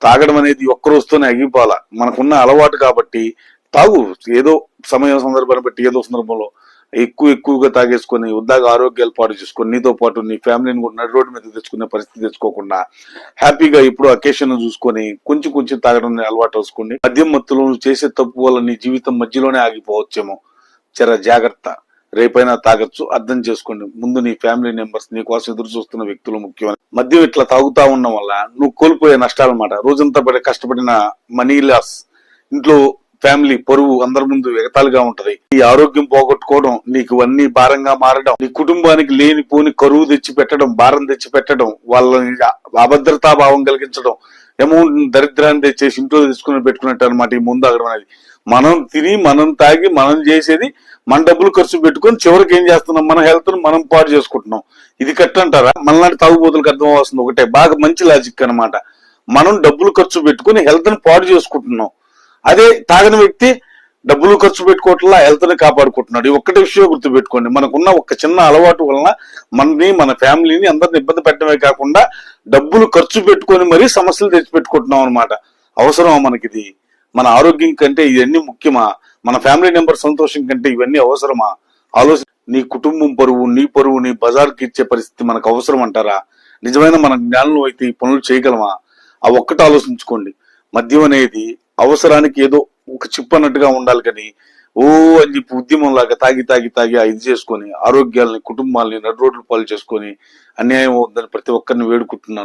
తాగడం అనేది ఒక్క రోజుతోనే ఆగిపోవాలా. మనకున్న అలవాటు కాబట్టి తాగు. ఏదో సమయం సందర్భాన్ని బట్టి ఏదో సందర్భంలో ఎక్కువగా తాగేసుకొని ఉద్దాగా ఆరోగ్యాలు పాటు చేసుకొని నీతో పాటు నీ ఫ్యామిలీని కూడా నడి రోడ్డు మీద తెచ్చుకునే పరిస్థితి తెచ్చుకోకుండా హ్యాపీగా ఇప్పుడు అకేషన్ చూసుకొని కొంచెం తాగడం అలవాటు వేసుకోండి. మద్యం మత్తులో చేసే తప్పు వల్ల నీ జీవితం మధ్యలోనే ఆగిపోవచ్చేమో. జర జాగ్రత్త. రేపైనా తాగొచ్చు, అర్థం చేసుకోండి. ముందు నీ ఫ్యామిలీ మెంబర్స్ నీ కోసం ఎదురు చూస్తున్న వ్యక్తులు ముఖ్యం. మద్యం ఇట్లా తాగుతా ఉండడం వల్ల నువ్వు కోల్పోయే నష్టాలు అన్నమాట. రోజంతా కష్టపడిన మనీ లాస్, ఇంట్లో ఫ్యామిలీ పరువు అందరి ముందు ఎగతాళిగా ఉంటది. ఈ ఆరోగ్యం పోగొట్టుకోవడం, నీకు అన్ని భారంగా మారడం, నీ కుటుంబానికి లేనిపోని కరువు తెచ్చి పెట్టడం, భారం తెచ్చి పెట్టడం, వాళ్ళని అభద్రతా భావం కలిగించడం, అమౌంట్ దరిద్రాన్ని తెచ్చేసి ఇంట్లో తీసుకుని పెట్టుకున్నట్టు అనమాట. ఈ ముందు ఆగడం అనేది మనం తిని మనం తాగి మనం చేసేది మన డబ్బులు ఖర్చు పెట్టుకొని చివరికి ఏం చేస్తున్నాం, మన హెల్త్ ను మనం పాడు చేసుకుంటున్నాం. ఇది కట్టంటారా? మనలాంటి తాగుబోతులకు అర్థం అవుతుంది ఒకటే, బాగా మంచి లాజిక్ అనమాట. మనం డబ్బులు ఖర్చు పెట్టుకుని హెల్త్ ని పాడు చేసుకుంటున్నాం. అదే తాగని వ్యక్తి డబ్బులు ఖర్చు పెట్టుకోవట్లా హెల్త్ ని కాపాడుకుంటున్నాడు. ఈ ఒక్కటి విషయం గుర్తుపెట్టుకోండి. మనకున్న ఒక చిన్న అలవాటు వలన మనని మన ఫ్యామిలీని అందరిని ఇబ్బంది పెట్టడమే కాకుండా డబ్బులు ఖర్చు పెట్టుకొని మరీ సమస్యలు తెచ్చిపెట్టుకుంటున్నాం అనమాట. అవసరమా మనకిది? మన ఆరోగ్యం కంటే ఇవన్నీ ముఖ్యమా? మన ఫ్యామిలీ మెంబర్ సంతోషం కంటే ఇవన్నీ అవసరమా? ఆలోచన. నీ కుటుంబం పరువు, నీ పరువు నీ బజార్కి ఇచ్చే పరిస్థితి మనకు అవసరం అంటారా? నిజమైన మన జ్ఞానంలో అయితే ఈ పనులు చేయగలమా? ఆ ఒక్కటి ఆలోచించుకోండి. మద్యం అనేది అవసరానికి ఏదో ఒక చిప్ అన్నట్టుగా ఉండాలి కానీ ఓ అని చెప్పి ఉద్యమం లాగా తాగి ఇది చేసుకొని ఆరోగ్యాలని కుటుంబాలని నడు రోడ్లు పాలు చేసుకొని అన్యాయం అవుతుందని ప్రతి ఒక్కరిని వేడుకుంటున్నాను.